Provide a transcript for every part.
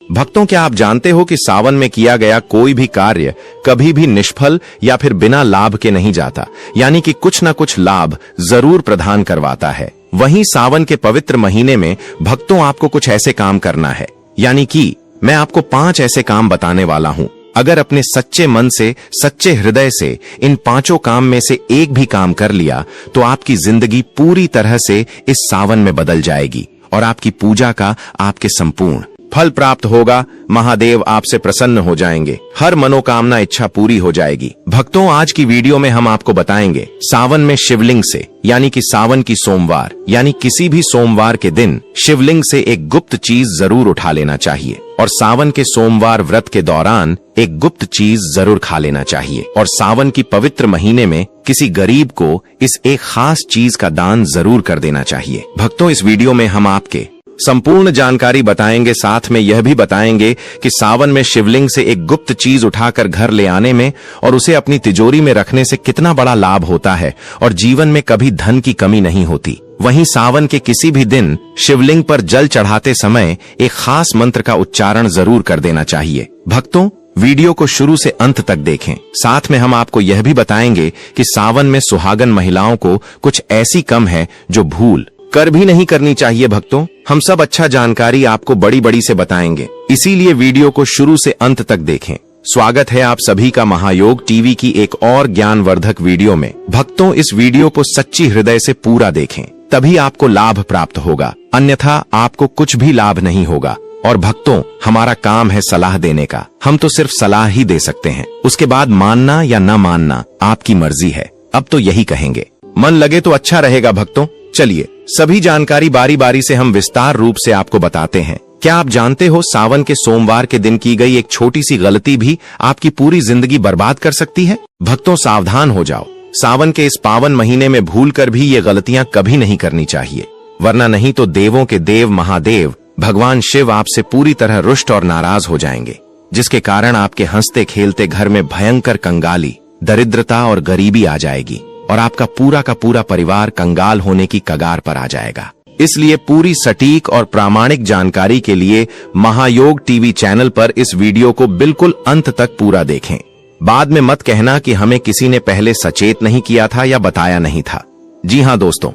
भक्तों, क्या आप जानते हो कि सावन में किया गया कोई भी कार्य कभी भी निष्फल या फिर बिना लाभ के नहीं जाता, यानी कि कुछ न कुछ लाभ जरूर प्रदान करवाता है। वहीं सावन के पवित्र महीने में भक्तों आपको कुछ ऐसे काम करना है, यानी कि मैं आपको 5 ऐसे काम बताने वाला हूं। अगर अपने सच्चे मन से, सच्चे हृदय से इन 5 काम में से एक भी काम कर लिया तो आपकी जिंदगी पूरी तरह से इस सावन में बदल जाएगी और आपकी पूजा का आपके संपूर्ण फल प्राप्त होगा। महादेव आपसे प्रसन्न हो जाएंगे, हर मनोकामना इच्छा पूरी हो जाएगी। भक्तों, आज की वीडियो में हम आपको बताएंगे सावन में शिवलिंग से, यानी कि सावन की सोमवार, यानी किसी भी सोमवार के दिन शिवलिंग से एक गुप्त चीज जरूर उठा लेना चाहिए और सावन के सोमवार व्रत के दौरान एक गुप्त चीज जरूर खा लेना चाहिए और सावन की पवित्र महीने में किसी गरीब को इस एक खास चीज का दान जरूर कर देना चाहिए। भक्तों, इस वीडियो में हम आपके संपूर्ण जानकारी बताएंगे, साथ में यह भी बताएंगे कि सावन में शिवलिंग से एक गुप्त चीज उठाकर घर ले आने में और उसे अपनी तिजोरी में रखने से कितना बड़ा लाभ होता है और जीवन में कभी धन की कमी नहीं होती। वहीं सावन के किसी भी दिन शिवलिंग पर जल चढ़ाते समय एक खास मंत्र का उच्चारण जरूर कर देना चाहिए। भक्तों, वीडियो को शुरू से अंत तक देखें। साथ में हम आपको यह भी बताएंगे कि सावन में सुहागन महिलाओं को कुछ ऐसी कम है जो भूल कर भी नहीं करनी चाहिए। भक्तों, हम सब अच्छा जानकारी आपको बड़ी बड़ी से बताएंगे, इसीलिए वीडियो को शुरू से अंत तक देखें। स्वागत है आप सभी का महायोग टीवी की एक और ज्ञानवर्धक वीडियो में। भक्तों, इस वीडियो को सच्ची हृदय से पूरा देखें, तभी आपको लाभ प्राप्त होगा, अन्यथा आपको कुछ भी लाभ नहीं होगा। और भक्तों, हमारा काम है सलाह देने का, हम तो सिर्फ सलाह ही दे सकते हैं, उसके बाद मानना या न मानना आपकी मर्जी है। अब तो यही कहेंगे, मन लगे तो अच्छा रहेगा। भक्तों, चलिए सभी जानकारी बारी बारी से हम विस्तार रूप से आपको बताते हैं। क्या आप जानते हो सावन के सोमवार के दिन की गई एक छोटी सी गलती भी आपकी पूरी जिंदगी बर्बाद कर सकती है? भक्तों, सावधान हो जाओ, सावन के इस पावन महीने में भूलकर भी ये गलतियां कभी नहीं करनी चाहिए, वरना नहीं तो देवों के देव महादेव भगवान शिव आपसे पूरी तरह रुष्ट और नाराज हो जाएंगे, जिसके कारण आपके हंसते खेलते घर में भयंकर कंगाली, दरिद्रता और गरीबी आ जाएगी और आपका पूरा का पूरा परिवार कंगाल होने की कगार पर आ जाएगा। इसलिए पूरी सटीक और प्रामाणिक जानकारी के लिए महायोग टीवी चैनल पर इस वीडियो को बिल्कुल अंत तक पूरा देखें। बाद में मत कहना कि हमें किसी ने पहले सचेत नहीं किया था या बताया नहीं था। जी हां दोस्तों,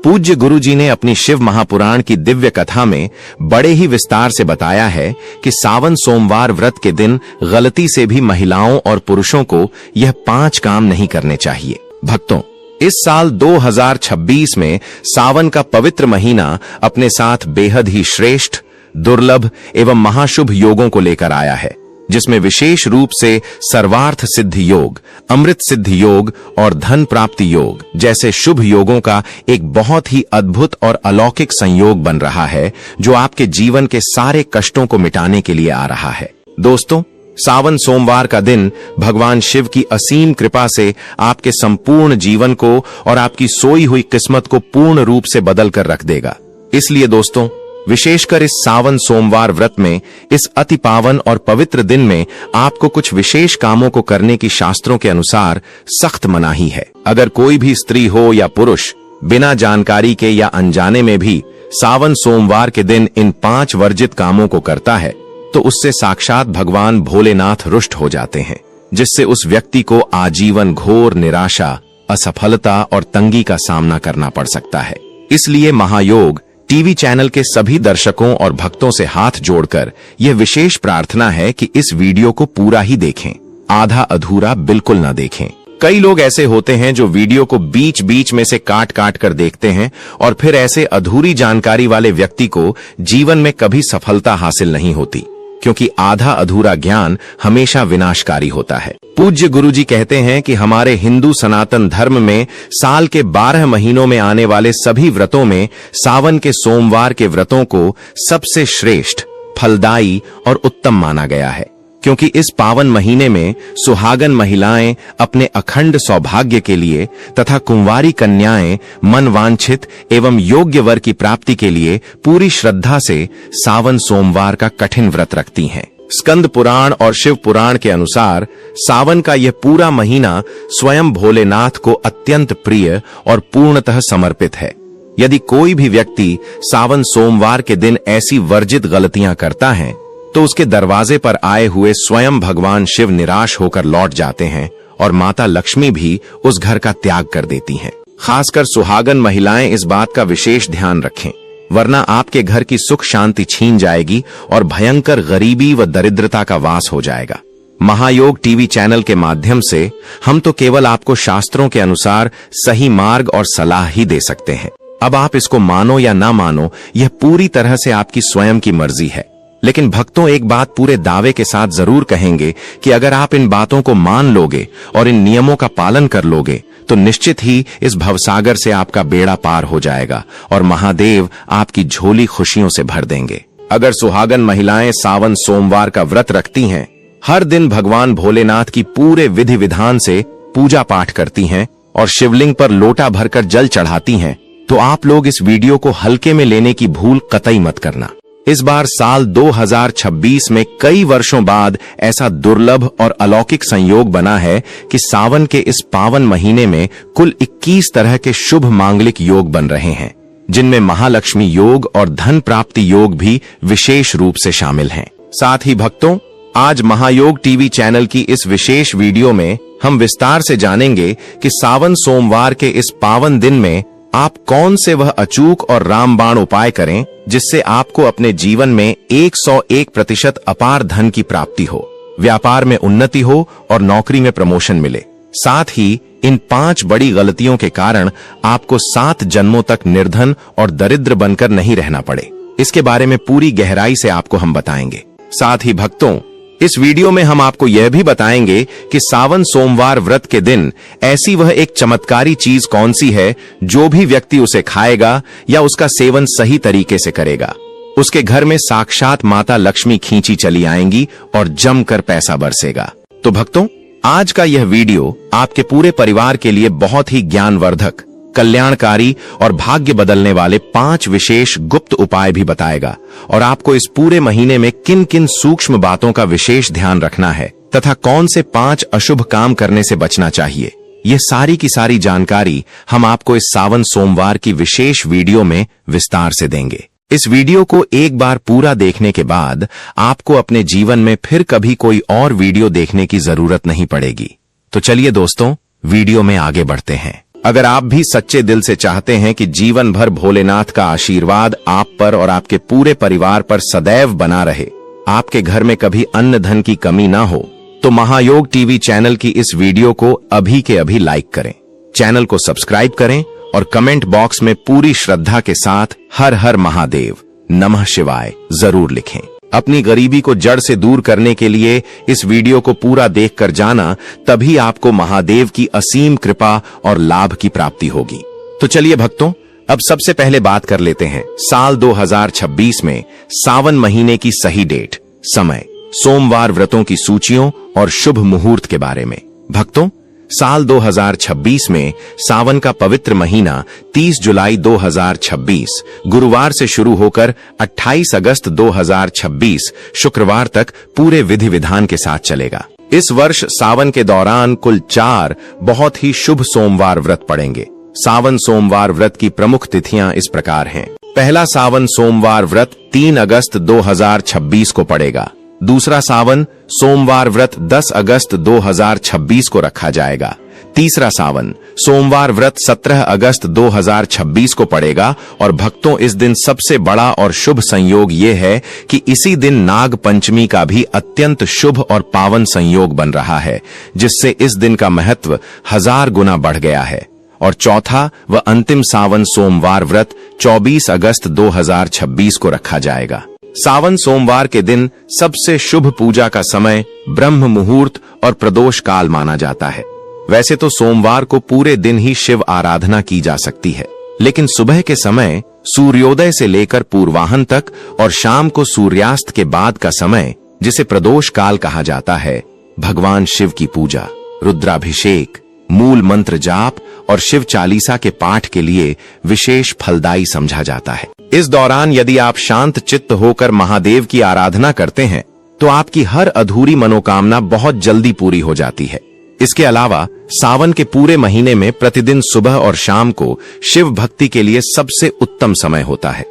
पूज्य गुरु जी ने अपनी शिव महापुराण की दिव्य कथा में बड़े ही विस्तार से बताया है कि सावन सोमवार व्रत के दिन गलती से भी महिलाओं और पुरुषों को यह 5 काम नहीं करने चाहिए। भक्तों, इस साल 2026 में सावन का पवित्र महीना अपने साथ बेहद ही श्रेष्ठ, दुर्लभ एवं महाशुभ योगों को लेकर आया है, जिसमें विशेष रूप से सर्वार्थ सिद्धि योग, अमृत सिद्धि योग और धन प्राप्ति योग जैसे शुभ योगों का एक बहुत ही अद्भुत और अलौकिक संयोग बन रहा है, जो आपके जीवन के सारे कष्टों को मिटाने के लिए आ रहा है। दोस्तों, सावन सोमवार का दिन भगवान शिव की असीम कृपा से आपके संपूर्ण जीवन को और आपकी सोई हुई किस्मत को पूर्ण रूप से बदल कर रख देगा। इसलिए दोस्तों, विशेषकर इस सावन सोमवार व्रत में, इस अति पावन और पवित्र दिन में आपको कुछ विशेष कामों को करने की शास्त्रों के अनुसार सख्त मनाही है। अगर कोई भी स्त्री हो या पुरुष बिना जानकारी के या अनजाने में भी सावन सोमवार के दिन इन 5 वर्जित कामों को करता है तो उससे साक्षात भगवान भोलेनाथ रुष्ट हो जाते हैं, जिससे उस व्यक्ति को आजीवन घोर निराशा, असफलता और तंगी का सामना करना पड़ सकता है। इसलिए महायोग टीवी चैनल के सभी दर्शकों और भक्तों से हाथ जोड़कर यह विशेष प्रार्थना है कि इस वीडियो को पूरा ही देखें, आधा अधूरा बिल्कुल न देखें। कई लोग ऐसे होते हैं जो वीडियो को बीच बीच में से काट काट कर देखते हैं और फिर ऐसे अधूरी जानकारी वाले व्यक्ति को जीवन में कभी सफलता हासिल नहीं होती, क्योंकि आधा अधूरा ज्ञान हमेशा विनाशकारी होता है। पूज्य गुरुजी कहते हैं कि हमारे हिंदू सनातन धर्म में साल के 12 महीनों में आने वाले सभी व्रतों में सावन के सोमवार के व्रतों को सबसे श्रेष्ठ, फलदायी और उत्तम माना गया है, क्योंकि इस पावन महीने में सुहागन महिलाएं अपने अखंड सौभाग्य के लिए तथा कुंवारी कन्याएं मन वांछित एवं योग्य वर की प्राप्ति के लिए पूरी श्रद्धा से सावन सोमवार का कठिन व्रत रखती हैं। स्कंद पुराण और शिव पुराण के अनुसार सावन का यह पूरा महीना स्वयं भोलेनाथ को अत्यंत प्रिय और पूर्णतः समर्पित है। यदि कोई भी व्यक्ति सावन सोमवार के दिन ऐसी वर्जित गलतियां करता है तो उसके दरवाजे पर आए हुए स्वयं भगवान शिव निराश होकर लौट जाते हैं और माता लक्ष्मी भी उस घर का त्याग कर देती हैं। खासकर सुहागन महिलाएं इस बात का विशेष ध्यान रखें, वरना आपके घर की सुख शांति छीन जाएगी और भयंकर गरीबी व दरिद्रता का वास हो जाएगा। महायोग टीवी चैनल के माध्यम से हम तो केवल आपको शास्त्रों के अनुसार सही मार्ग और सलाह ही दे सकते हैं। अब आप इसको मानो या ना मानो, यह पूरी तरह से आपकी स्वयं की मर्जी है। लेकिन भक्तों, एक बात पूरे दावे के साथ जरूर कहेंगे कि अगर आप इन बातों को मान लोगे और इन नियमों का पालन कर लोगे तो निश्चित ही इस भवसागर से आपका बेड़ा पार हो जाएगा और महादेव आपकी झोली खुशियों से भर देंगे। अगर सुहागन महिलाएं सावन सोमवार का व्रत रखती हैं, हर दिन भगवान भोलेनाथ की पूरे विधि विधान से पूजा पाठ करती हैं और शिवलिंग पर लोटा भरकर जल चढ़ाती हैं, तो आप लोग इस वीडियो को हल्के में लेने की भूल कतई मत करना। इस बार साल 2026 में कई वर्षों बाद ऐसा दुर्लभ और अलौकिक संयोग बना है कि सावन के इस पावन महीने में कुल 21 तरह के शुभ मांगलिक योग बन रहे हैं, जिनमें महालक्ष्मी योग और धन प्राप्ति योग भी विशेष रूप से शामिल हैं। साथ ही भक्तों, आज महायोग टीवी चैनल की इस विशेष वीडियो में हम विस्तार से जानेंगे कि सावन सोमवार के इस पावन दिन में आप कौन से वह अचूक और रामबाण उपाय करें जिससे आपको अपने जीवन में 101% अपार धन की प्राप्ति हो, व्यापार में उन्नति हो और नौकरी में प्रमोशन मिले। साथ ही इन 5 बड़ी गलतियों के कारण आपको 7 जन्मों तक निर्धन और दरिद्र बनकर नहीं रहना पड़े। इसके बारे में पूरी गहराई से आपको हम बताएंगे। साथ ही भक्तों, इस वीडियो में हम आपको यह भी बताएंगे कि सावन सोमवार व्रत के दिन ऐसी वह एक चमत्कारी चीज कौन सी है जो भी व्यक्ति उसे खाएगा या उसका सेवन सही तरीके से करेगा, उसके घर में साक्षात माता लक्ष्मी खींची चली आएंगी और जमकर पैसा बरसेगा। तो भक्तों, आज का यह वीडियो आपके पूरे परिवार के लिए बहुत ही ज्ञानवर्धक, कल्याणकारी और भाग्य बदलने वाले 5 विशेष गुप्त उपाय भी बताएगा और आपको इस पूरे महीने में किन किन सूक्ष्म बातों का विशेष ध्यान रखना है तथा कौन से 5 अशुभ काम करने से बचना चाहिए, ये सारी की सारी जानकारी हम आपको इस सावन सोमवार की विशेष वीडियो में विस्तार से देंगे। इस वीडियो को एक बार पूरा देखने के बाद आपको अपने जीवन में फिर कभी कोई और वीडियो देखने की जरूरत नहीं पड़ेगी। तो चलिए दोस्तों, वीडियो में आगे बढ़ते हैं। अगर आप भी सच्चे दिल से चाहते हैं कि जीवन भर भोलेनाथ का आशीर्वाद आप पर और आपके पूरे परिवार पर सदैव बना रहे, आपके घर में कभी अन्न धन की कमी ना हो, तो महायोग टीवी चैनल की इस वीडियो को अभी के अभी लाइक करें, चैनल को सब्सक्राइब करें और कमेंट बॉक्स में पूरी श्रद्धा के साथ हर हर महादेव, नमः शिवाय जरूर लिखें। अपनी गरीबी को जड़ से दूर करने के लिए इस वीडियो को पूरा देखकर जाना, तभी आपको महादेव की असीम कृपा और लाभ की प्राप्ति होगी। तो चलिए भक्तों, अब सबसे पहले बात कर लेते हैं साल 2026 में सावन महीने की सही डेट, समय, सोमवार व्रतों की सूचियों और शुभ मुहूर्त के बारे में। भक्तों, साल 2026 में सावन का पवित्र महीना 30 जुलाई 2026 गुरुवार से शुरू होकर 28 अगस्त 2026 शुक्रवार तक पूरे विधि विधान के साथ चलेगा। इस वर्ष सावन के दौरान कुल 4 बहुत ही शुभ सोमवार व्रत पड़ेंगे। सावन सोमवार व्रत की प्रमुख तिथियां इस प्रकार हैं। पहला सावन सोमवार व्रत 3 अगस्त 2026 को पड़ेगा। दूसरा सावन सोमवार व्रत 10 अगस्त 2026 को रखा जाएगा। तीसरा सावन सोमवार व्रत 17 अगस्त 2026 को पड़ेगा और भक्तों, इस दिन सबसे बड़ा और शुभ संयोग ये है कि इसी दिन नाग पंचमी का भी अत्यंत शुभ और पावन संयोग बन रहा है, जिससे इस दिन का महत्व 1000 गुना बढ़ गया है। और चौथा व अंतिम सावन सोमवार व्रत 24 अगस्त 2026 को रखा जाएगा। सावन सोमवार के दिन सबसे शुभ पूजा का समय ब्रह्म मुहूर्त और प्रदोष काल माना जाता है। वैसे तो सोमवार को पूरे दिन ही शिव आराधना की जा सकती है, लेकिन सुबह के समय सूर्योदय से लेकर पूर्वाहन तक और शाम को सूर्यास्त के बाद का समय, जिसे प्रदोष काल कहा जाता है, भगवान शिव की पूजा, रुद्राभिषेक, मूल मंत्र जाप और शिव चालीसा के पाठ के लिए विशेष फलदायी समझा जाता है। इस दौरान यदि आप शांत चित्त होकर महादेव की आराधना करते हैं तो आपकी हर अधूरी मनोकामना बहुत जल्दी पूरी हो जाती है। इसके अलावा सावन के पूरे महीने में प्रतिदिन सुबह और शाम को शिव भक्ति के लिए सबसे उत्तम समय होता है।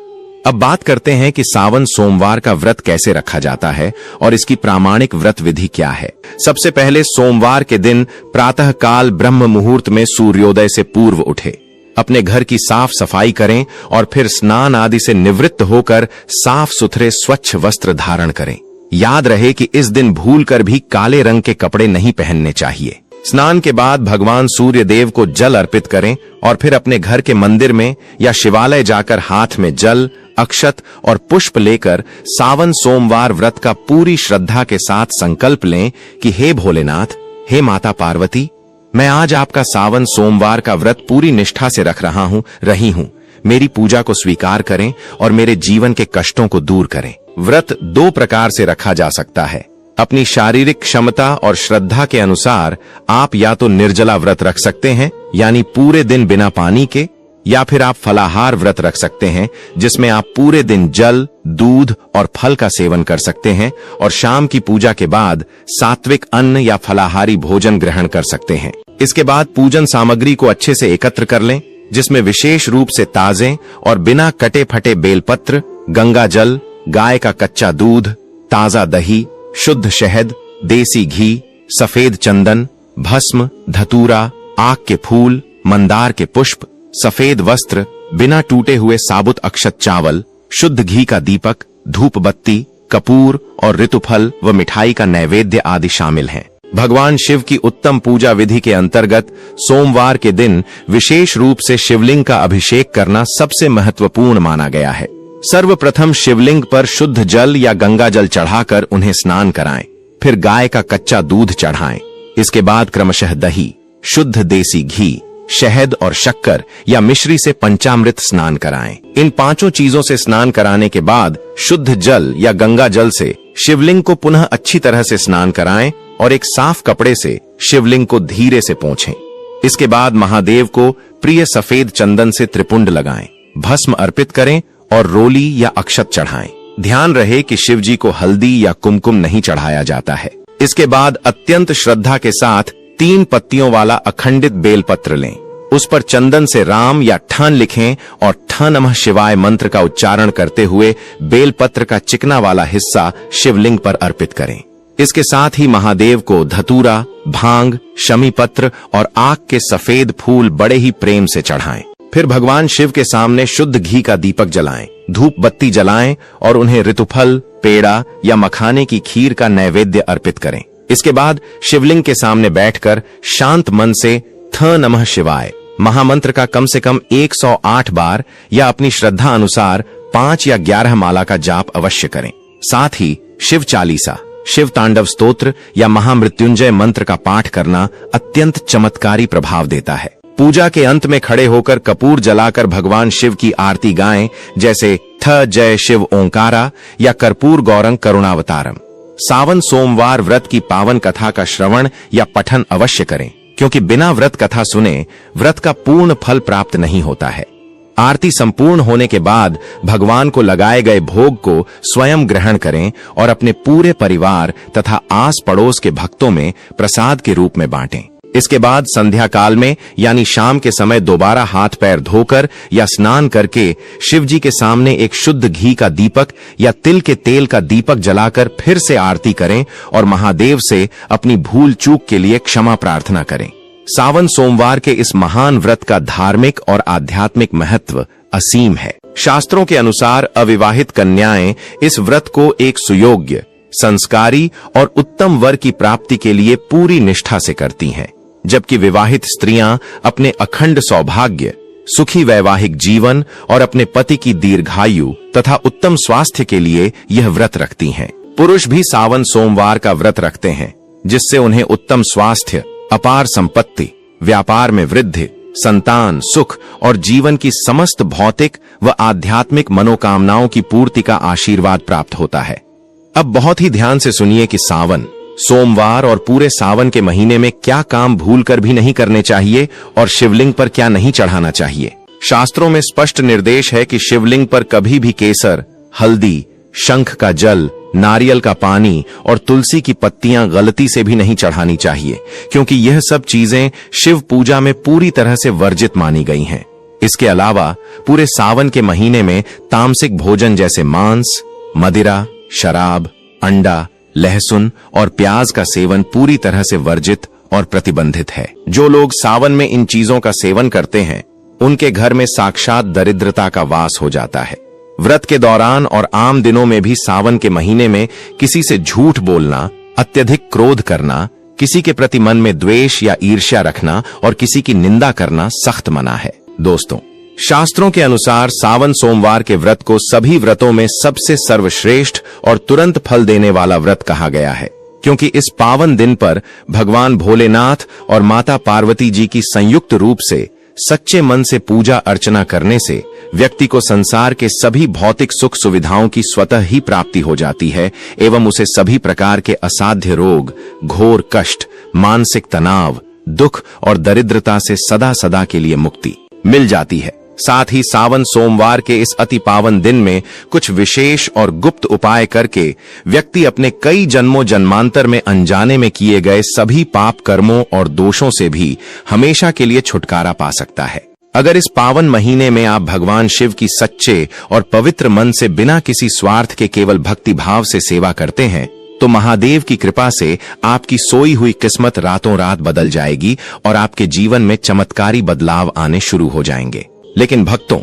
अब बात करते हैं कि सावन सोमवार का व्रत कैसे रखा जाता है और इसकी प्रामाणिक व्रत विधि क्या है। सबसे पहले सोमवार के दिन प्रातः काल ब्रह्म मुहूर्त में सूर्योदय से पूर्व उठे, अपने घर की साफ सफाई करें और फिर स्नान आदि से निवृत्त होकर साफ सुथरे स्वच्छ वस्त्र धारण करें। याद रहे कि इस दिन भूलकर भी काले रंग के कपड़े नहीं पहनने चाहिए। स्नान के बाद भगवान सूर्य देव को जल अर्पित करें और फिर अपने घर के मंदिर में या शिवालय जाकर हाथ में जल, अक्षत और पुष्प लेकर सावन सोमवार व्रत का पूरी श्रद्धा के साथ संकल्प लें कि हे भोलेनाथ, हे माता पार्वती, मैं आज आपका सावन सोमवार का व्रत पूरी निष्ठा से रख रही हूं। मेरी पूजा को स्वीकार करें और मेरे जीवन के कष्टों को दूर करें। व्रत दो प्रकार से रखा जा सकता है। अपनी शारीरिक क्षमता और श्रद्धा के अनुसार आप या तो निर्जला व्रत रख सकते हैं, यानी पूरे दिन बिना पानी के, या फिर आप फलाहार व्रत रख सकते हैं, जिसमें आप पूरे दिन जल, दूध और फल का सेवन कर सकते हैं और शाम की पूजा के बाद सात्विक अन्न या फलाहारी भोजन ग्रहण कर सकते हैं। इसके बाद पूजन सामग्री को अच्छे से एकत्र कर लें, जिसमें विशेष रूप से ताजे और बिना कटे फटे बेलपत्र, गंगा जल, गाय का कच्चा दूध, ताजा दही, शुद्ध शहद, देसी घी, सफेद चंदन, भस्म, धतूरा, आक के फूल, मंदार के पुष्प, सफेद वस्त्र, बिना टूटे हुए साबुत अक्षत चावल, शुद्ध घी का दीपक, धूप बत्ती, कपूर और ऋतुफल व मिठाई का नैवेद्य आदि शामिल हैं। भगवान शिव की उत्तम पूजा विधि के अंतर्गत सोमवार के दिन विशेष रूप से शिवलिंग का अभिषेक करना सबसे महत्वपूर्ण माना गया है। सर्वप्रथम शिवलिंग पर शुद्ध जल या गंगा जल चढ़ाकर उन्हें स्नान कराएं, फिर गाय का कच्चा दूध चढ़ाएं। इसके बाद क्रमशः दही, शुद्ध देसी घी, शहद और शक्कर या मिश्री से पंचामृत स्नान कराएं। इन पांचों चीजों से स्नान कराने के बाद शुद्ध जल या गंगा जल से शिवलिंग को पुनः अच्छी तरह से स्नान कराएं और एक साफ कपड़े से शिवलिंग को धीरे से पोंछें। इसके बाद महादेव को प्रिय सफेद चंदन से त्रिपुंड लगाएं, भस्म अर्पित करें और रोली या अक्षत चढ़ाएं। ध्यान रहे कि शिव जी को हल्दी या कुमकुम नहीं चढ़ाया जाता है। इसके बाद अत्यंत श्रद्धा के साथ 3 पत्तियों वाला अखंडित बेलपत्र लें, उस पर चंदन से राम या ठन लिखें और ठ नमः शिवाय मंत्र का उच्चारण करते हुए बेलपत्र का चिकना वाला हिस्सा शिवलिंग पर अर्पित करें। इसके साथ ही महादेव को धतूरा, भांग, शमी पत्र और आक के सफेद फूल बड़े ही प्रेम से चढ़ाएं। फिर भगवान शिव के सामने शुद्ध घी का दीपक जलाएं, धूप बत्ती जलाएं और उन्हें ऋतुफल, पेड़ा या मखाने की खीर का नैवेद्य अर्पित करें। इसके बाद शिवलिंग के सामने बैठकर शांत मन से थ नमः शिवाय महामंत्र का कम से कम 108 बार या अपनी श्रद्धा अनुसार 5 या 11 माला का जाप अवश्य करें। साथ ही शिव चालीसा, शिव तांडव स्तोत्र या महामृत्युंजय मंत्र का पाठ करना अत्यंत चमत्कारी प्रभाव देता है। पूजा के अंत में खड़े होकर कपूर जलाकर भगवान शिव की आरती गाएं, जैसे थ जय शिव ओंकारा या कर्पूर गौरंग करुणावतारम। सावन सोमवार व्रत की पावन कथा का श्रवण या पठन अवश्य करें, क्योंकि बिना व्रत कथा सुने व्रत का पूर्ण फल प्राप्त नहीं होता है। आरती संपूर्ण होने के बाद भगवान को लगाए गए भोग को स्वयं ग्रहण करें और अपने पूरे परिवार तथा आस पड़ोस के भक्तों में प्रसाद के रूप में बांटें। इसके बाद संध्या काल में यानी शाम के समय दोबारा हाथ पैर धोकर या स्नान करके शिव जी के सामने एक शुद्ध घी का दीपक या तिल के तेल का दीपक जलाकर फिर से आरती करें और महादेव से अपनी भूल चूक के लिए क्षमा प्रार्थना करें। सावन सोमवार के इस महान व्रत का धार्मिक और आध्यात्मिक महत्व असीम है। शास्त्रों के अनुसार अविवाहित कन्याएं इस व्रत को एक सुयोग्य, संस्कारी और उत्तम वर की प्राप्ति के लिए पूरी निष्ठा से करती हैं, जबकि विवाहित स्त्रियां अपने अखंड सौभाग्य, सुखी वैवाहिक जीवन और अपने पति की दीर्घायु तथा उत्तम स्वास्थ्य के लिए यह व्रत रखती हैं। पुरुष भी सावन सोमवार का व्रत रखते हैं, जिससे उन्हें उत्तम स्वास्थ्य, अपार संपत्ति, व्यापार में वृद्धि, संतान, सुख और जीवन की समस्त भौतिक व आध्यात्मिक मनोकामनाओं की पूर्ति का आशीर्वाद प्राप्त होता है। अब बहुत ही ध्यान से सुनिए कि सावन सोमवार और पूरे सावन के महीने में क्या काम भूलकर भी नहीं करने चाहिए और शिवलिंग पर क्या नहीं चढ़ाना चाहिए। शास्त्रों में स्पष्ट निर्देश है कि शिवलिंग पर कभी भी केसर, हल्दी, शंख का जल, नारियल का पानी और तुलसी की पत्तियां गलती से भी नहीं चढ़ानी चाहिए, क्योंकि यह सब चीजें शिव पूजा में पूरी तरह से वर्जित मानी गई हैं। इसके अलावा पूरे सावन के महीने में तामसिक भोजन जैसे मांस, मदिरा, शराब, अंडा, लहसुन और प्याज का सेवन पूरी तरह से वर्जित और प्रतिबंधित है। जो लोग सावन में इन चीजों का सेवन करते हैं उनके घर में साक्षात दरिद्रता का वास हो जाता है। व्रत के दौरान और आम दिनों में भी सावन के महीने में किसी से झूठ बोलना, अत्यधिक क्रोध करना, किसी के प्रति मन में द्वेष या ईर्ष्या रखना और किसी की निंदा करना सख्त मना है। दोस्तों, शास्त्रों के अनुसार सावन सोमवार के व्रत को सभी व्रतों में सबसे सर्वश्रेष्ठ और तुरंत फल देने वाला व्रत कहा गया है, क्योंकि इस पावन दिन पर भगवान भोलेनाथ और माता पार्वती जी की संयुक्त रूप से सच्चे मन से पूजा अर्चना करने से व्यक्ति को संसार के सभी भौतिक सुख सुविधाओं की स्वतः ही प्राप्ति हो जाती है एवं उसे सभी प्रकार के असाध्य रोग, घोर कष्ट, मानसिक तनाव, दुख और दरिद्रता से सदा सदा के लिए मुक्ति मिल जाती है। साथ ही सावन सोमवार के इस अति पावन दिन में कुछ विशेष और गुप्त उपाय करके व्यक्ति अपने कई जन्मों जन्मांतर में अनजाने में किए गए सभी पाप कर्मों और दोषों से भी हमेशा के लिए छुटकारा पा सकता है। अगर इस पावन महीने में आप भगवान शिव की सच्चे और पवित्र मन से बिना किसी स्वार्थ के केवल भक्ति भाव से सेवा करते हैं तो महादेव की कृपा से आपकी सोई हुई किस्मत रातों रात बदल जाएगी और आपके जीवन में चमत्कारी बदलाव आने शुरू हो जाएंगे। लेकिन भक्तों,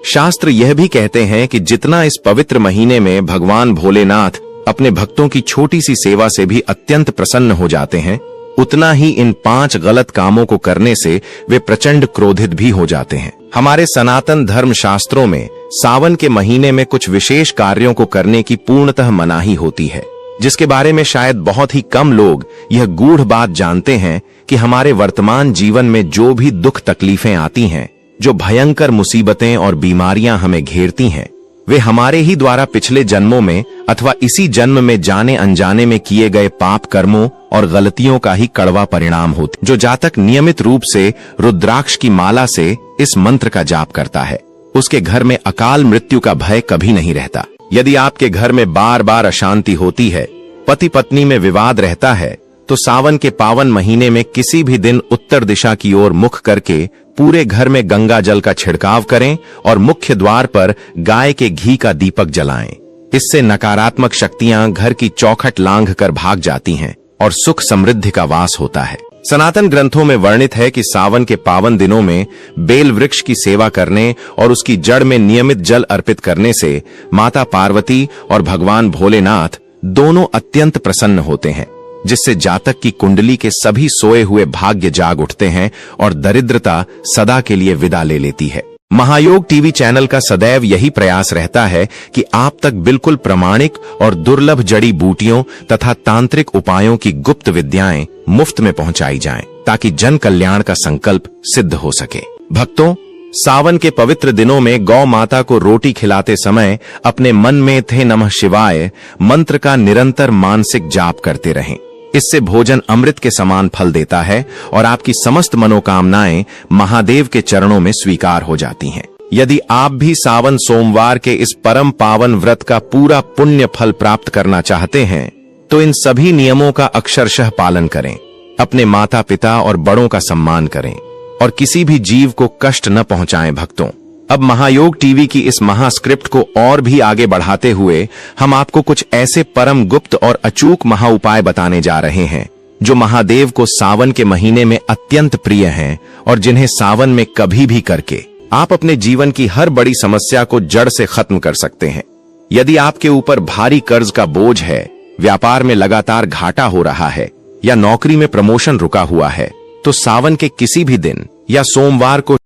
शास्त्र यह भी कहते हैं कि जितना इस पवित्र महीने में भगवान भोलेनाथ अपने भक्तों की छोटी सी सेवा से भी अत्यंत प्रसन्न हो जाते हैं, उतना ही इन 5 गलत कामों को करने से वे प्रचंड क्रोधित भी हो जाते हैं। हमारे सनातन धर्म शास्त्रों में सावन के महीने में कुछ विशेष कार्यों को करने की पूर्णतः मनाही होती है, जिसके बारे में शायद बहुत ही कम लोग यह गूढ़ बात जानते हैं कि हमारे वर्तमान जीवन में जो भी दुख तकलीफें आती हैं, जो भयंकर मुसीबतें और बीमारियां हमें घेरती हैं, वे हमारे ही द्वारा पिछले जन्मों में अथवा इसी जन्म में जाने अनजाने में किए गए पाप कर्मों और गलतियों का ही कड़वा परिणाम होते। जो जातक नियमित रूप से रुद्राक्ष की माला से इस मंत्र का जाप करता है, उसके घर में अकाल मृत्यु का भय कभी नहीं रहता। यदि आपके घर में बार बार अशांति होती है, पति पत्नी में विवाद रहता है, तो सावन के पावन महीने में किसी भी दिन उत्तर दिशा की ओर मुख करके पूरे घर में गंगा जल का छिड़काव करें और मुख्य द्वार पर गाय के घी का दीपक जलाएं। इससे नकारात्मक शक्तियां घर की चौखट लांघ कर भाग जाती हैं और सुख समृद्धि का वास होता है। सनातन ग्रंथों में वर्णित है कि सावन के पावन दिनों में बेल वृक्ष की सेवा करने और उसकी जड़ में नियमित जल अर्पित करने से माता पार्वती और भगवान भोलेनाथ दोनों अत्यंत प्रसन्न होते हैं, जिससे जातक की कुंडली के सभी सोए हुए भाग्य जाग उठते हैं और दरिद्रता सदा के लिए विदा ले लेती है। महायोग टीवी चैनल का सदैव यही प्रयास रहता है कि आप तक बिल्कुल प्रामाणिक और दुर्लभ जड़ी बूटियों तथा तांत्रिक उपायों की गुप्त विद्याएं मुफ्त में पहुंचाई जाएं, ताकि जन कल्याण का संकल्प सिद्ध हो सके। भक्तों, सावन के पवित्र दिनों में गौ माता को रोटी खिलाते समय अपने मन में थे नमः शिवाय मंत्र का निरंतर मानसिक जाप करते रहें। इससे भोजन अमृत के समान फल देता है और आपकी समस्त मनोकामनाएं महादेव के चरणों में स्वीकार हो जाती हैं। यदि आप भी सावन सोमवार के इस परम पावन व्रत का पूरा पुण्य फल प्राप्त करना चाहते हैं, तो इन सभी नियमों का अक्षरशः पालन करें, अपने माता पिता और बड़ों का सम्मान करें और किसी भी जीव को कष्ट न पहुंचाएं। भक्तों, अब महायोग टीवी की इस महास्क्रिप्ट को और भी आगे बढ़ाते हुए हम आपको कुछ ऐसे परम गुप्त और अचूक महा उपाय बताने जा रहे हैं, जो महादेव को सावन के महीने में अत्यंत प्रिय हैं और जिन्हें सावन में कभी भी करके आप अपने जीवन की हर बड़ी समस्या को जड़ से खत्म कर सकते हैं। यदि आपके ऊपर भारी कर्ज का बोझ है, व्यापार में लगातार घाटा हो रहा है या नौकरी में प्रमोशन रुका हुआ है, तो सावन के किसी भी दिन या सोमवार को